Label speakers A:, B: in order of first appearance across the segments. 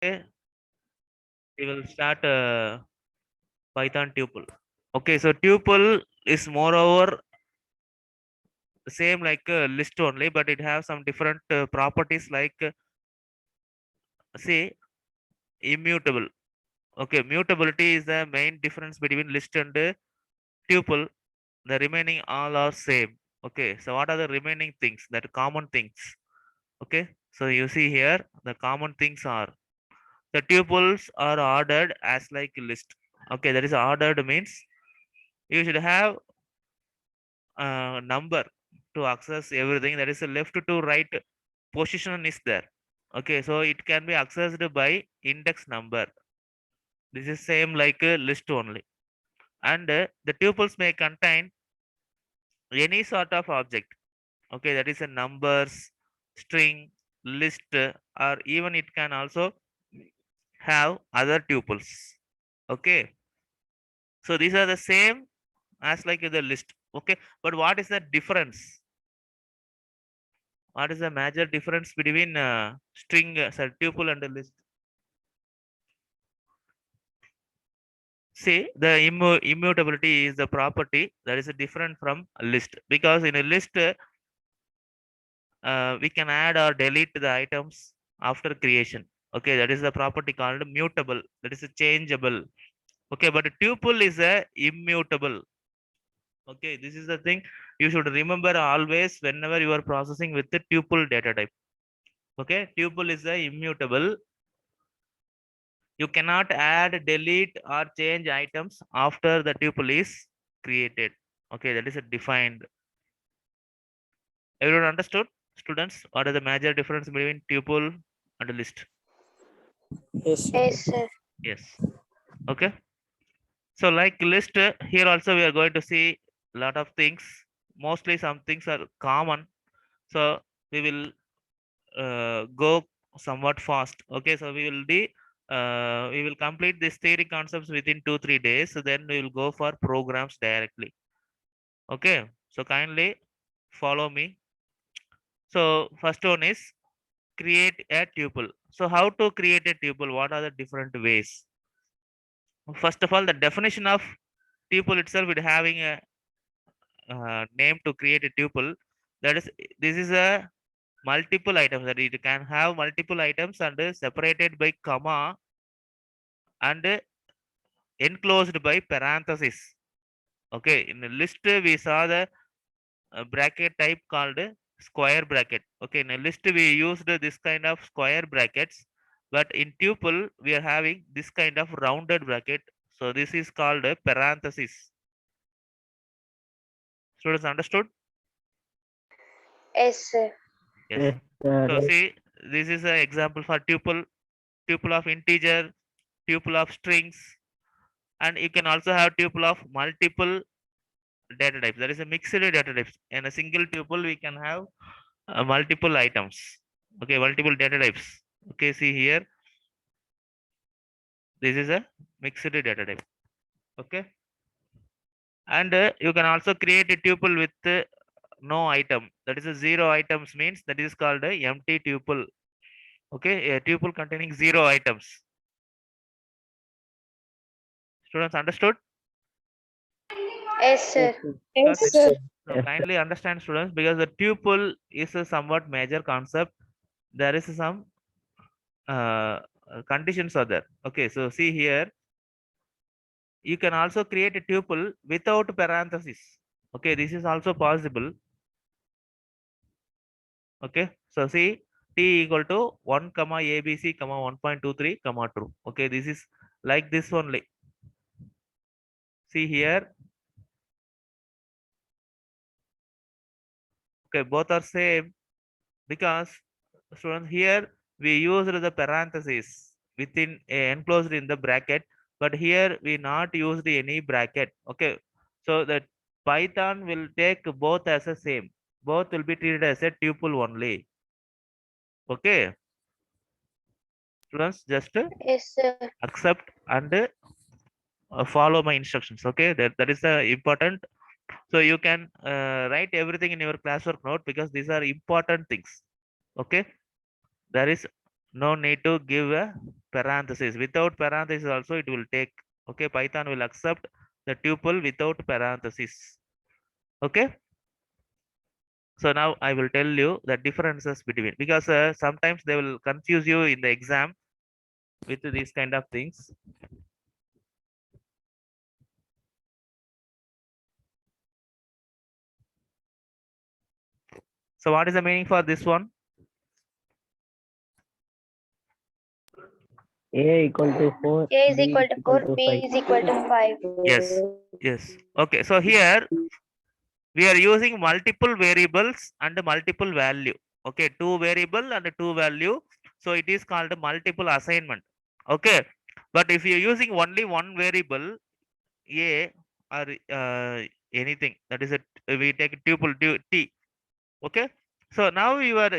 A: Okay, we will start Python tuple. Okay, so tuple is moreover same like a list only, but it has some different properties like say immutable. Okay, mutability is the main difference between list and tuple. The remaining all are same. Okay, so what are the remaining things, that common things? Okay, so you see here the common things are the tuples are ordered as like list. Okay, that is ordered means you should have a number to access everything, that is a left to right position is there. Okay, so it can be accessed by index number. This is same like a list only. And the tuples may contain any sort of object. Okay, that is a numbers, string, list, or even it can also have other tuples. Okay, so these are the same as like the list. Okay, but what is the difference? What is the major difference between string, sorry, tuple and a list? See, the immutability is the property that is different from a list, because in a list we can add or delete the items after creation. Okay, that is the property called mutable. That is a changeable. Okay, but a tuple is a immutable. Okay, this is the thing you should remember always whenever you are processing with the tuple data type. Okay, tuple is a immutable. You cannot add, delete, or change items after the tuple is created. Okay, that is a defined. Everyone understood, students? What is the major difference between tuple and a list?
B: Yes, sir.
C: Yes, sir.
A: Yes. Okay. So like list, here also we are going to see a lot of things. Mostly some things are common. So we will go somewhat fast. Okay, so we will complete this theory concepts within 2-3 days. So then we will go for programs directly. Okay, so kindly follow me. So first one is create a tuple. So how to create a tuple? What are the different ways? First of all, the definition of tuple itself, it having a name to create a tuple. That is, this is a multiple items, that it can have multiple items and separated by comma and enclosed by parenthesis. Okay, in the list we saw the bracket type called square bracket. Okay, in a list we used this kind of square brackets, but in tuple we are having this kind of rounded bracket. So this is called a parenthesis. Students understood?
C: Yes, sir.
A: Yes.
B: Yes,
A: So
B: sir.
A: see, this is an example for tuple, tuple of integer, tuple of strings, and you can also have tuple of multiple data types. There is a mixed data types. In a single tuple, we can have multiple items. Okay, multiple data types. Okay, see here, this is a mixed data type. Okay, and you can also create a tuple with no item. That is a zero items means that is called a empty tuple. Okay, a tuple containing zero items. Students understood?
C: Yes,
B: Yes,
C: sir.
B: sir.
C: Yes,
A: Because
C: sir.
A: so
B: Yes, sir.
A: kindly understand, students, because the tuple is a somewhat major concept. There is some conditions are there. Okay, so see here, you can also create a tuple without parenthesis. Okay, this is also possible. Okay, so see, t equal to 1 comma abc comma 1.23 comma true. Okay, this is like this only. See here, okay, both are same, because students here we used the parenthesis within enclosed in the bracket, but here we not used any bracket. Okay, so that Python will take both as a same, both will be treated as a tuple only. Okay, students, just
C: Yes, sir.
A: accept and follow my instructions. Okay, that is important. So you can write everything in your classwork note, because these are important things. Okay, there is No need to give a parenthesis. Without parenthesis also it will take. Okay, Python will accept the tuple without parenthesis. Okay. So now I will tell you the differences between, because sometimes they will confuse you in the exam with these kind of things. So what is the meaning for this one?
B: A equal to 4.
C: A is
B: B
C: equal to 4, B
B: 5.
C: is equal to 5.
A: Yes. Yes. Okay. So here we are using multiple variables and multiple value. Okay, two variable and two value. So it is called multiple assignment. Okay. But if you're using only one variable, A or anything, that is we take tuple T. Okay. So now you are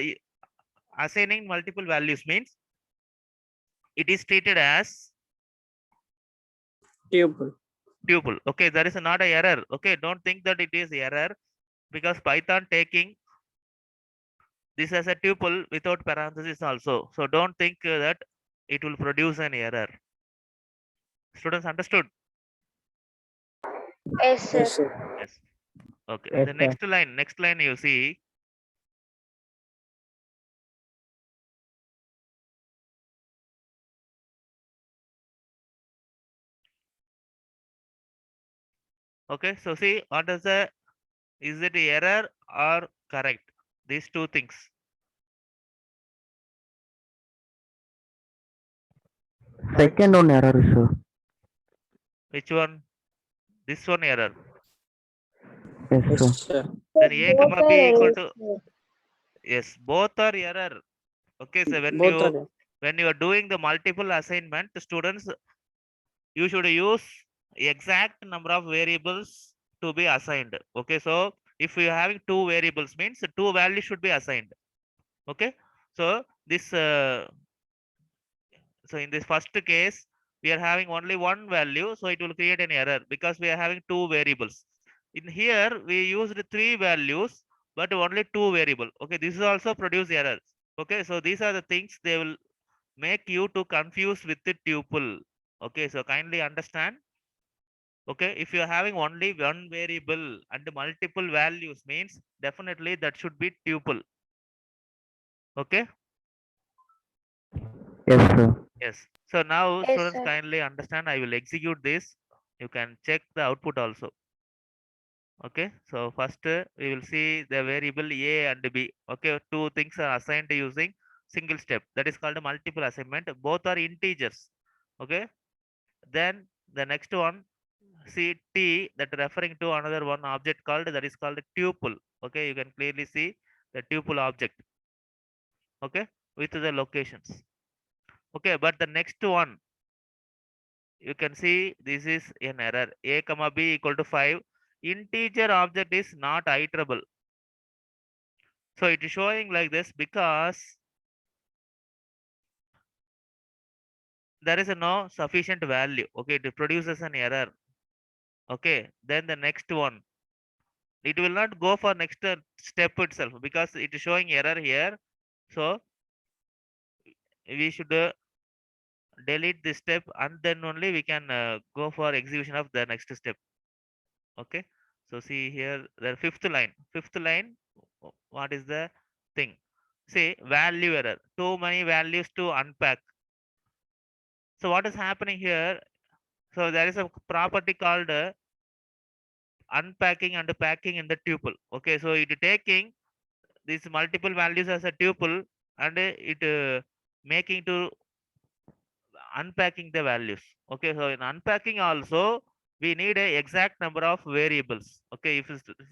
A: assigning multiple values means it is treated as
B: Tuple.
A: tuple. Okay, there is not a error. Okay, don't think that it is error, because Python taking this as a tuple without parenthesis also. So don't think that it will produce an error. Students understood?
C: Yes, sir.
B: Yes, sir.
A: Yes. Okay.
B: Yes,
A: The
B: sir.
A: next line you see. Okay, so see what is the, is it error or correct? These two things.
D: Second one error, sir.
A: Which one? This one error.
D: Yes,
B: Yes,
D: sir.
B: sir.
A: Then A
C: Both
A: comma
C: are
A: B equal
C: errors,
A: to,
C: sir.
A: yes, both are error. Okay, so
B: Both are.
A: when you are doing the multiple assignment, students, you should use exact number of variables to be assigned. Okay, so if you are having two variables means two values should be assigned. Okay, so this so in this first case we are having only one value, so it will create an error because we are having two variables. In here we used three values but only two variable. Okay, this is also produce errors. Okay, so these are the things they will make you to confuse with the tuple. Okay, so kindly understand. Okay, if you are having only one variable and multiple values means definitely that should be tuple. Okay.
D: Yes, sir.
A: Yes. So now
C: Yes,
A: students
C: sir.
A: kindly understand. I will execute this. You can check the output also. Okay. So first we will see the variable A and B. Okay. Two things are assigned using single step. That is called a multiple assignment. Both are integers. Okay. Then the next one, see T, that referring to another one object called, that is called tuple. Okay. You can clearly see the tuple object. Okay. With the locations. Okay. But the next one, you can see this is an error. A comma B equal to 5. Integer object is not iterable. So it is showing like this because there is a no sufficient value. Okay, it produces an error. Okay, then the next one, it will not go for next step itself because it is showing error here. So we should delete this step and then only we can go for execution of the next step. Okay, so see here the fifth line, what is the thing? Say value error, too many values to unpack. So what is happening here? So there is a property called unpacking and packing in the tuple. Okay, so it taking these multiple values as a tuple and it making to unpacking the values. Okay, so in unpacking also we need a exact number of variables. Okay, if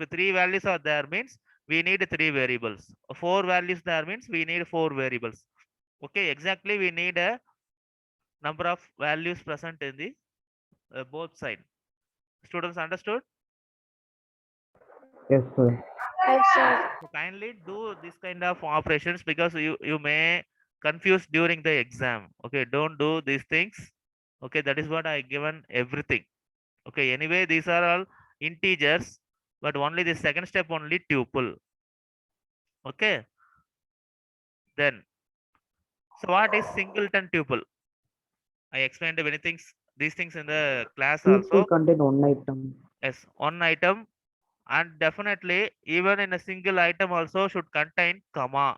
A: three values are there means we need three variables. Four values there means we need four variables. Okay, exactly we need a number of values present in the both side. Students understood?
D: Yes, sir.
C: Yes, sir.
A: So kindly do this kind of operations because you may confuse during the exam. Okay, don't do these things. Okay, that is what I given everything. Okay, anyway, these are all integers, but only the second step only tuple. Okay, then So what is singleton tuple? I explained many things, these things in the class
D: Tuple
A: also.
D: contain one item.
A: Yes, one item, and definitely even in a single item also should contain comma.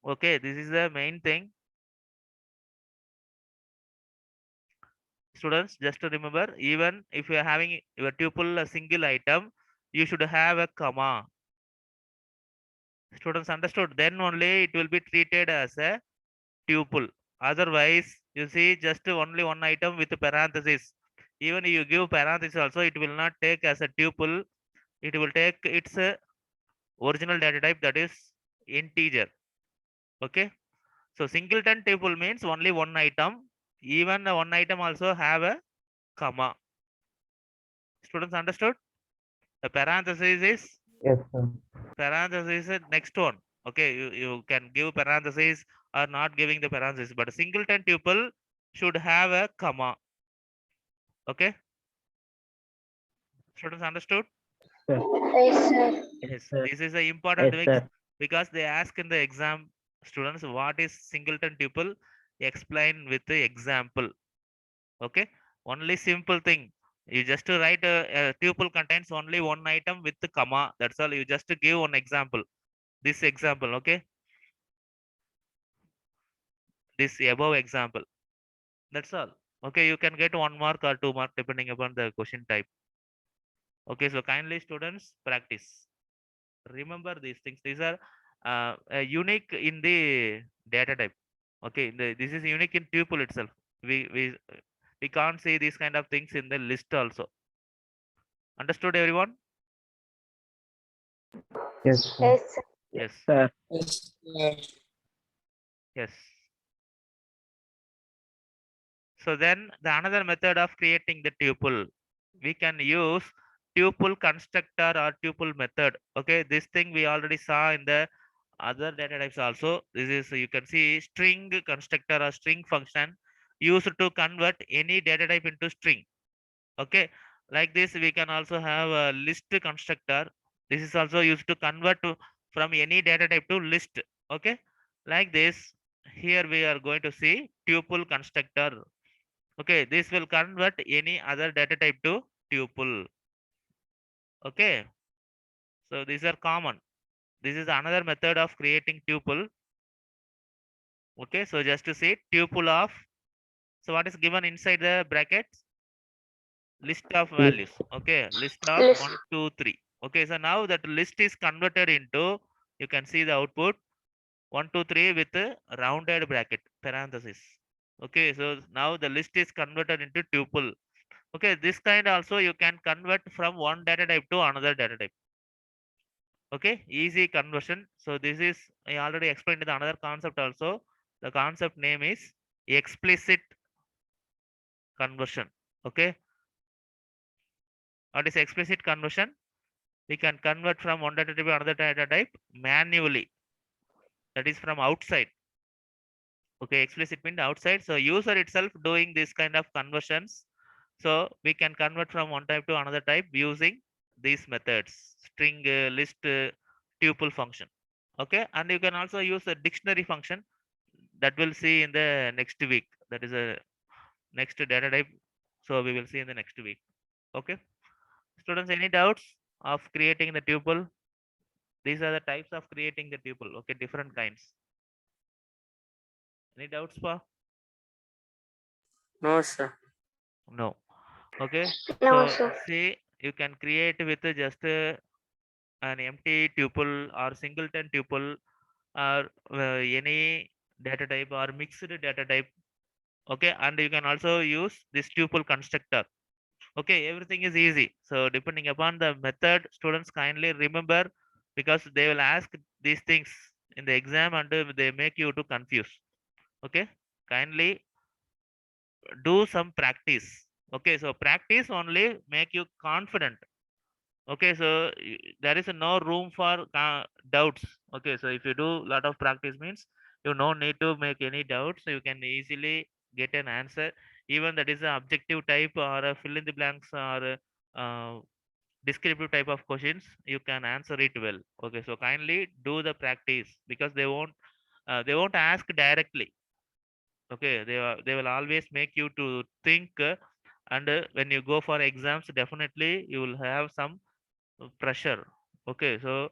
A: Okay, this is the main thing. Students, just to remember, even if you are having your tuple a single item, you should have a comma. Students understood? Then only it will be treated as a tuple. Otherwise, you see just only one item with parenthesis. Even if you give parenthesis also, it will not take as a tuple. It will take its original data type, that is integer. Okay. So singleton tuple means only one item. Even the one item also have a comma. Students understood? The parenthesis is
D: Yes, sir.
A: parenthesis is next one. Okay, you can give parenthesis or not giving the parenthesis, but a singleton tuple should have a comma. Okay, students understood?
C: Yes, sir.
A: Yes, this is a important
D: Yes,
A: thing
D: sir.
A: because they ask in the exam, students, what is singleton tuple? Explain with the example. Okay, only simple thing. You just write a tuple contains only one item with the comma. That's all. You just give one example. This example, okay? This above example. That's all. Okay, you can get 1 mark or 2 mark depending upon the question type. Okay, so kindly students practice. Remember these things. These are unique in the data type. Okay, this is unique in tuple itself. We can't see these kind of things in the list also. Understood, everyone?
D: Yes, sir.
C: Yes, sir.
A: Yes.
D: Sir.
B: Yes, sir.
A: Yes. So then the another method of creating the tuple, we can use tuple constructor or tuple method. Okay, this thing we already saw in the other data types also. This is, you can see, string constructor or string function used to convert any data type into string. Okay, like this we can also have a list constructor. This is also used to convert from any data type to list. Okay, like this, here we are going to see tuple constructor. Okay, this will convert any other data type to tuple. Okay, so these are common. This is another method of creating tuple. Okay, so just to see tuple of, so what is given inside the brackets? List of values. Okay, list of
C: List.
A: 1, 2, 3. Okay, so now that list is converted into, you can see the output 1, 2, 3 with a rounded bracket parenthesis. Okay, so now the list is converted into tuple. Okay, this kind also you can convert from one data type to another data type. Okay, easy conversion. So this is, I already explained the another concept also. The concept name is explicit conversion. Okay, what is explicit conversion? We can convert from one data type to another data type manually. That is from outside. Okay, explicit means outside. So user itself doing this kind of conversions. So we can convert from one type to another type using these methods: string, list, tuple function. Okay, and you can also use a dictionary function that we'll see in the next week. That is a next data type. So we will see in the next week. Okay, students, any doubts of creating the tuple? These are the types of creating the tuple. Okay, different kinds. Any doubts, Pa?
B: No, sir.
A: No. Okay.
C: No,
A: So
C: sir.
A: see, you can create with just an empty tuple or singleton tuple or any data type or mixed data type. Okay, and you can also use this tuple constructor. Okay, everything is easy. So depending upon the method, students kindly remember, because they will ask these things in the exam and they make you to confuse. Okay, kindly do some practice. Okay, so practice only make you confident. Okay, so there is no room for doubts. Okay, so if you do lot of practice means you no need to make any doubts, so you can easily get an answer. Even that is an objective type or a fill in the blanks or a, descriptive type of questions, you can answer it well. Okay, so kindly do the practice because they won't They won't ask directly. Okay, they will always make you to think, and when you go for exams, definitely you will have some pressure. Okay, so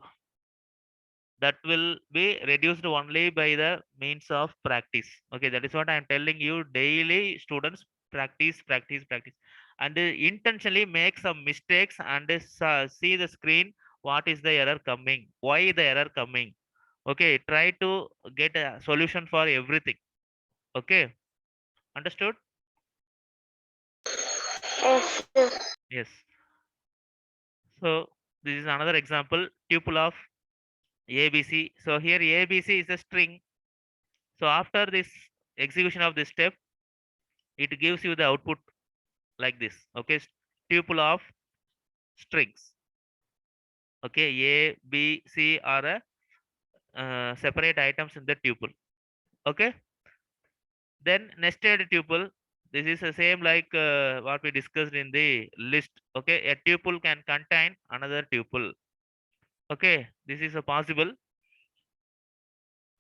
A: that will be reduced only by the means of practice. Okay, that is what I am telling you. Daily students practice, practice, practice, and intentionally make some mistakes, and see the screen, what is the error coming, why the error coming. Okay, try to get a solution for everything. Okay, understood?
C: Yes, sir.
A: Yes. So this is another example, tuple of ABC. So here ABC is a string. So after this execution of this step, it gives you the output like this. Okay, tuple of strings. Okay, A, B, C are separate items in the tuple. Okay, then nested tuple. This is the same like what we discussed in the list. Okay, a tuple can contain another tuple. Okay, this is a possible.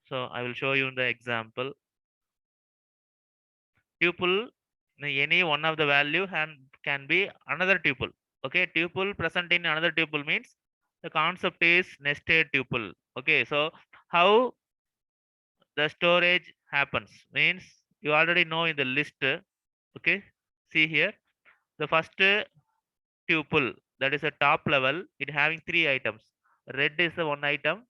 A: So I will show you in the example. Tuple, any one of the value can be another tuple. Okay, tuple present in another tuple means the concept is nested tuple. Okay, so how the storage happens means you already know in the list. Okay, see here the first tuple, that is a top level, it having three items. Red is the one item,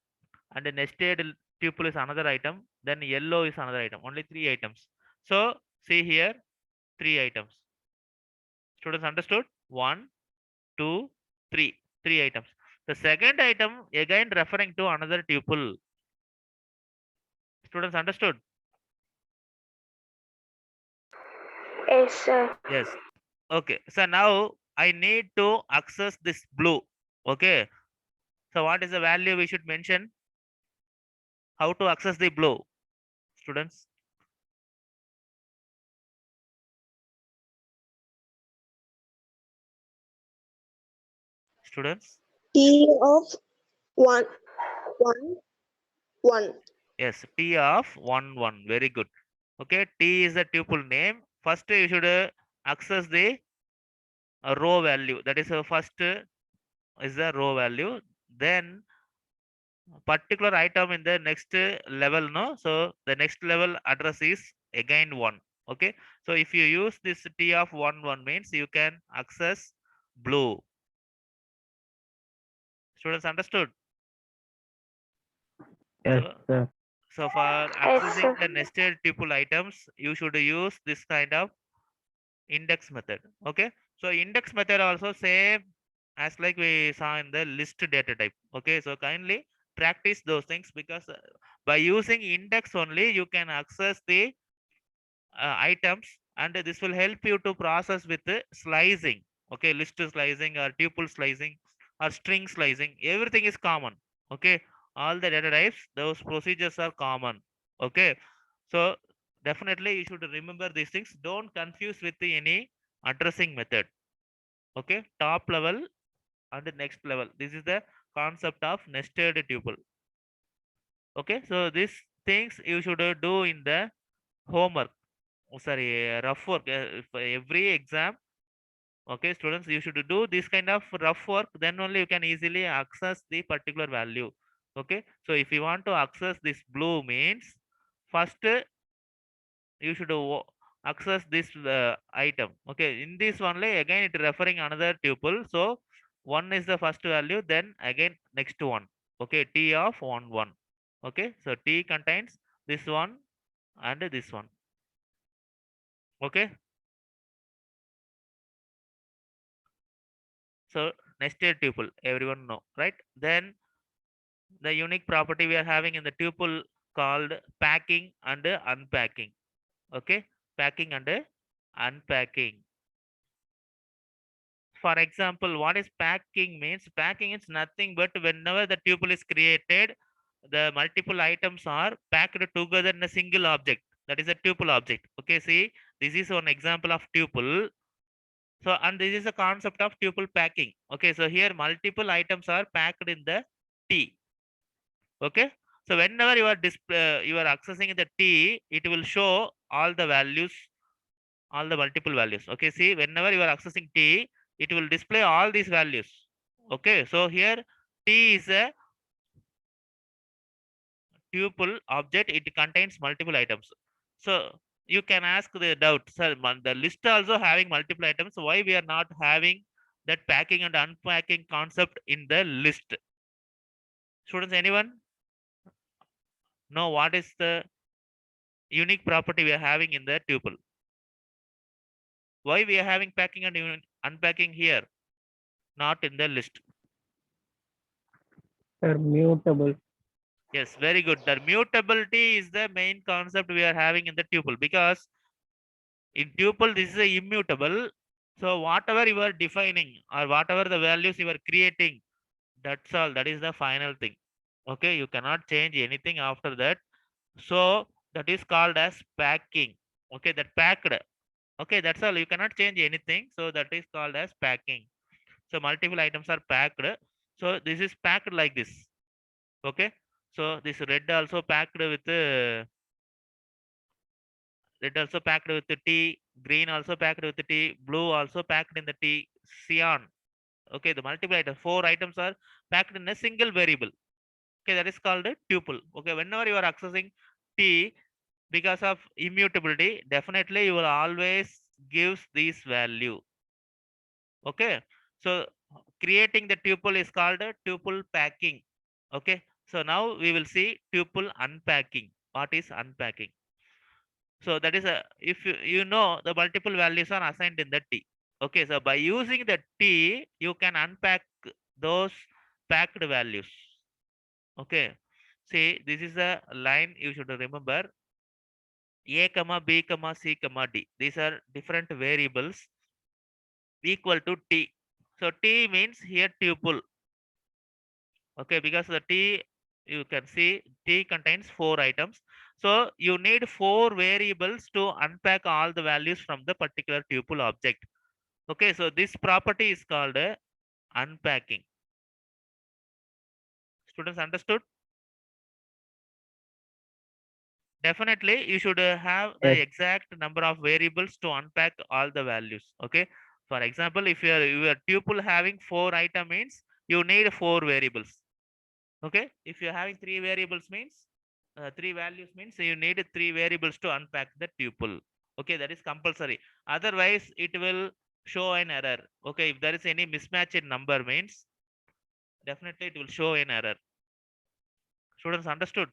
A: and the nested tuple is another item, then yellow is another item. Only three items. So see here, three items. Students understood? One, two, three. Three items. The second item again referring to another tuple. Students understood?
C: Yes, sir.
A: Yes. Okay. So now I need to access this blue. Okay. So what is the value we should mention? How to access the blue? Students? Students?
B: T of one, one, one.
A: Yes. T of 1, 1. Very good. Okay. T is the tuple name. First you should access the row value. That is first is the row value. Then particular item in the next level, no, so the next level address is again 1. Okay, so if you use this T of 1, 1 means you can access blue. Students understood?
D: Yes,
A: So,
D: sir.
A: so for
C: Yes,
A: accessing
C: sir.
A: the nested tuple items, you should use this kind of index method. Okay, so index method also same as like we saw in the list data type. Okay, so kindly practice those things, because by using index only you can access the items, and this will help you to process with slicing. Okay, list slicing or tuple slicing or string slicing, everything is common. Okay, all the data types, those procedures are common. Okay, so definitely you should remember these things. Don't confuse with any addressing method. Okay, top level and next level, this is the concept of nested tuple. Okay, so these things you should do in the homework. Oh, sorry, rough work, for every exam. Okay, students, you should do this kind of rough work, then only you can easily access the particular value. Okay, so if you want to access this blue means first you should access this item. Okay, in this only again it referring another tuple, so one is the first value, then again next one. Okay, T of 1, 1. Okay, so T contains this one and this one. Okay, so nested tuple, everyone know, right? Then the unique property we are having in the tuple called packing and unpacking. Okay, packing and unpacking. For example, what is packing means? Packing is nothing but whenever the tuple is created, the multiple items are packed together in a single object, that is a tuple object. Okay, see, this is one example of tuple. So, and this is a concept of tuple packing. Okay, so here multiple items are packed in the T. Okay, So whenever you are you are accessing the T, it will show all the values, all the multiple values. Okay, see, whenever you are accessing T, it will display all these values. Okay, so here T is a tuple object, it contains multiple items. So you can ask the doubt, sir, the list also having multiple items, why we are not having that packing and unpacking concept in the list? Students, anyone know what is the unique property we are having in the tuple? Why we are having packing and unpacking here, not in the list?
D: Sir, mutable.
A: Yes, very good. The mutability is the main concept we are having in the tuple, because in tuple this is a immutable. So whatever you are defining or whatever the values you are creating, that's all, that is the final thing. Okay, you cannot change anything after that. So that is called as packing. Okay, that packed. Okay, that's all, you cannot change anything, so that is called as packing. So multiple items are packed, so this is packed like this. Okay, so this red also packed with red also packed with the T, green also packed with the T, blue also packed in the T, cyan. Okay, the multiple items, 4 items are packed in a single variable. Okay, that is called a tuple. Okay, whenever you are accessing T, because of immutability, definitely you will always gives this value. Okay, so creating the tuple is called a tuple packing. Okay, so now we will see tuple unpacking. What is unpacking? So that is a, if you know the multiple values are assigned in the T. Okay, so by using the T, you can unpack those packed values. Okay, see, this is a line you should remember. A comma B comma C comma D. These are different variables equal to T. So T means here tuple. Okay, because the T, you can see T contains 4 items. So you need 4 variables to unpack all the values from the particular tuple object. Okay, so this property is called unpacking. Students, understood? Definitely, you should have the
D: Yes.
A: exact number of variables to unpack all the values. Okay, for example, if your tuple having 4 item means you need 4 variables. Okay, if you're having 3 variables means 3 values means you need 3 variables to unpack the tuple. Okay, that is compulsory. Otherwise, it will show an error. Okay, if there is any mismatch in number means definitely it will show an error. Students, understood?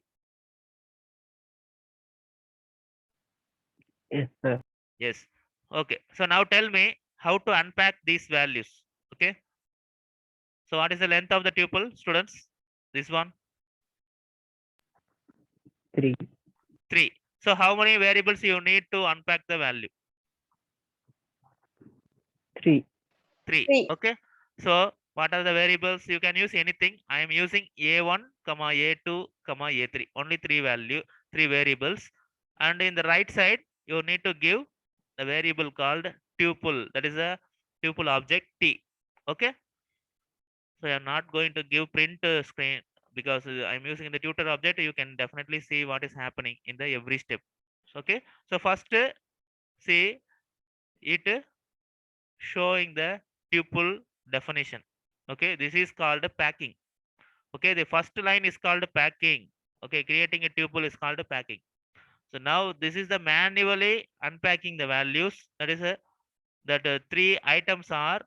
D: Yes, sir.
A: Yes. Okay. So now tell me how to unpack these values. Okay. So what is the length of the tuple, students? This one,
D: 3.
A: 3. So how many variables you need to unpack the value?
D: 3.
A: 3.
B: 3.
A: Okay. So what are the variables? You can use anything. I am using A1, comma A2, comma A3. Only 3 variables. And in the right side, you need to give the variable called tuple. That is a tuple object T. Okay. So I'm not going to give print screen because I'm using the tutor object. You can definitely see what is happening in the every step. Okay. So first, see it showing the tuple definition. Okay. This is called packing. Okay. The first line is called packing. Okay. Creating a tuple is called packing. So now this is the manually unpacking the values. That is that 3 items are,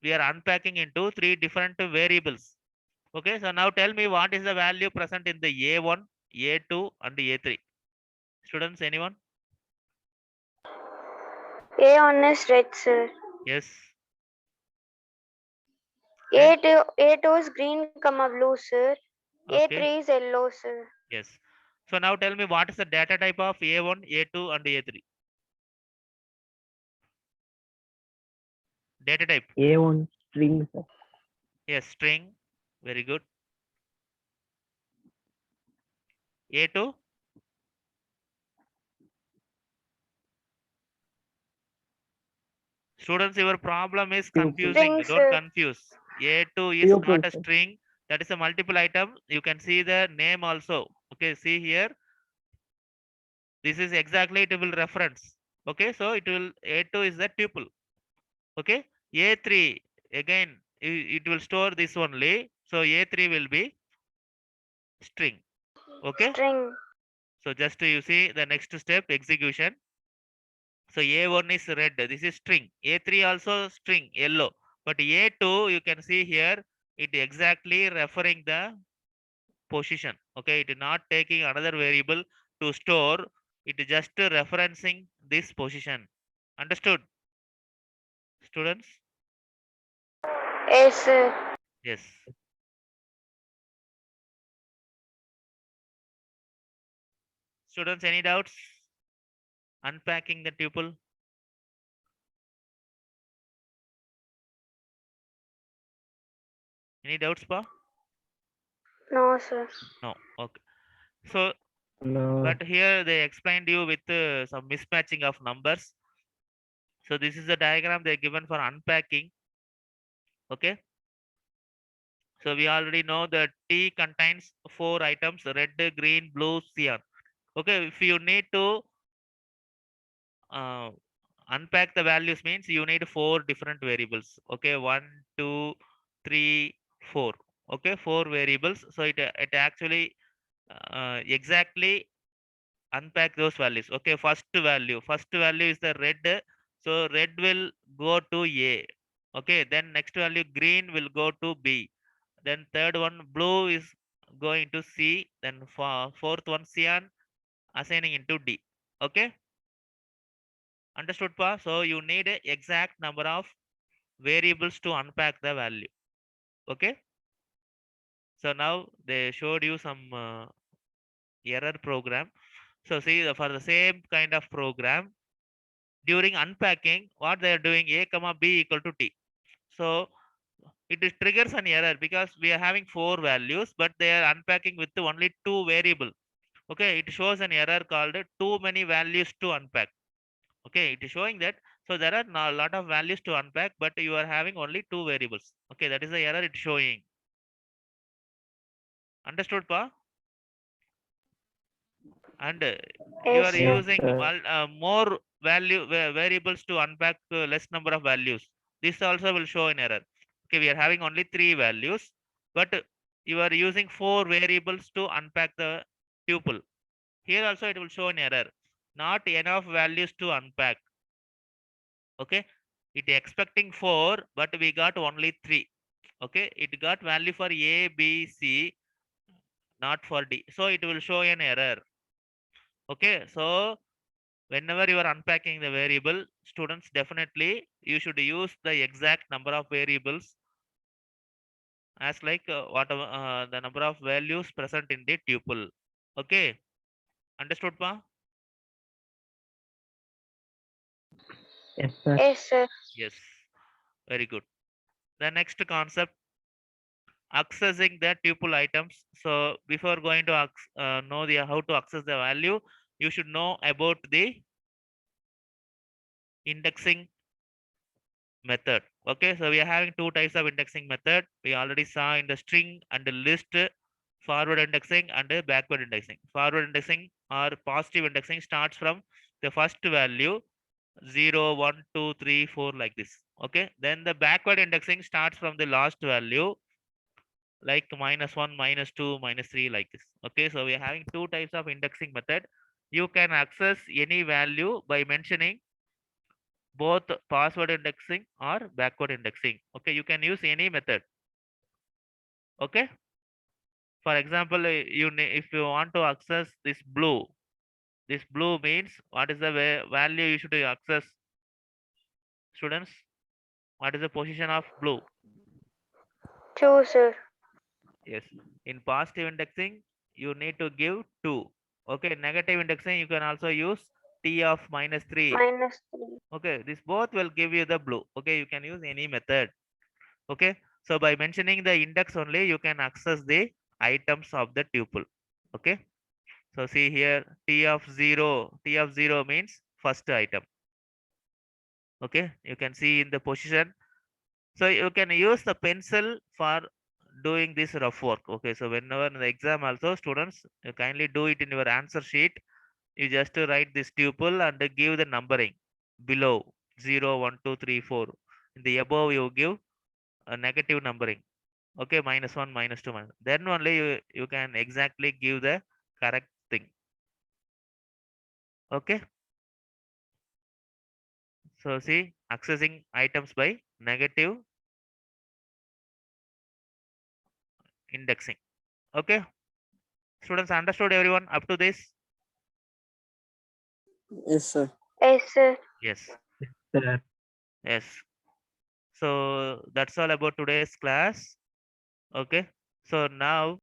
A: we are unpacking into 3 different variables. Okay, so now tell me what is the value present in the A1, A2 and A3. Students, anyone?
C: A1 is red, sir.
A: Yes.
C: A2 is green, comma blue, sir.
A: Okay.
C: A3 is yellow, sir.
A: Yes. So now tell me what is the data type of A1, A2 and A3. Data type.
D: A1 string, sir.
A: Yes, string. Very good. A2. Students, your problem is
D: Tuple.
A: confusing.
C: String,
A: Don't
C: sir.
A: confuse. A2 is not
D: Tuple,
A: a
D: sir.
A: string. That is a multiple item. You can see the name also. Okay, see here. This is exactly it will reference. Okay, so it will A2 is the tuple. Okay, A3 again it will store this only. So A3 will be string. Okay,
C: String.
A: so just you see the next step execution. So A1 is red. This is string. A3 also string yellow. But A2 you can see here it exactly referring the position. Okay, it is not taking another variable to store. It is just referencing this position. Understood, students?
C: Yes, sir.
A: Yes. Students, any doubts? Unpacking the tuple. Any doubts, Pa?
C: No, sir.
A: No. Okay. So,
D: No.
A: but here they explained you with some mismatching of numbers. So this is the diagram they given for unpacking. Okay. So we already know that T contains 4 items: red, green, blue, cyan. Okay. If you need to uh, unpack the values, means you need 4 different variables. Okay. 1, 2, 3, 4. Okay. 4 variables. So it actually exactly unpack those values. Okay, first value is the red, so red will go to A. Okay, then next value green will go to B, then third one blue is going to C, then fourth one cyan assigning into D. Okay, understood, Pa? So you need a exact number of variables to unpack the value. Okay, so now they showed you some error program. So see, for the same kind of program, during unpacking, what they are doing, a comma b equal to t. So it is triggers an error because we are having 4 values, but they are unpacking with only 2 variable. Okay, it shows an error called too many values to unpack. Okay, it is showing that. So there are a lot of values to unpack, but you are having only 2 variables. Okay, that is the error it's showing. Understood, Pa? And you
C: Yes,
A: are
C: sir.
A: using more variables to unpack less number of values. This also will show an error. Okay, we are having only 3 values, but you are using 4 variables to unpack the tuple. Here also it will show an error, not enough values to unpack. Okay, it expecting 4, but we got only 3. Okay, it got value for a b c, not for d, so it will show an error. Okay, so whenever you are unpacking the variable, students, definitely you should use the exact number of variables as like whatever the number of values present in the tuple. Okay, understood, Pa?
D: Yes, sir.
C: Yes, sir.
A: Yes, very good. The next concept, accessing the tuple items. So before going to know the how to access the value, you should know about the indexing method. Okay, so we are having 2 types of indexing method. We already saw in the string and the list, forward indexing and backward indexing. Forward indexing or positive indexing starts from the first value 0, 1, 2, 3, 4 like this. Okay, then the backward indexing starts from the last value like -1, -2, -3 like this. Okay, so we are having 2 types of indexing method. You can access any value by mentioning both password indexing or backward indexing. Okay, you can use any method. Okay, for example, if you want to access this blue means what is the value you should access, students? What is the position of blue?
C: 2, sir.
A: Yes, in positive indexing you need to give 2. Okay, negative indexing you can also use t of -3.
C: -3.
A: Okay, this both will give you the blue. Okay, you can use any method. Okay, so by mentioning the index only you can access the items of the tuple. Okay, so see here, t of 0 means first item. Okay, you can see in the position. So you can use the pencil for doing this rough work. Okay, so whenever in the exam also, students, you kindly do it in your answer sheet. You just write this tuple and give the numbering below 0, 1, 2, 3, 4. In the above, you give a negative numbering. Okay, -1, -2, then only you can exactly give the correct thing. Okay. So see, accessing items by negative indexing. Okay. Students understood everyone up to this?
E: Yes, sir.
C: Yes, sir.
A: Yes.
D: Sir.
A: Yes. So that's all about today's class. Okay. So now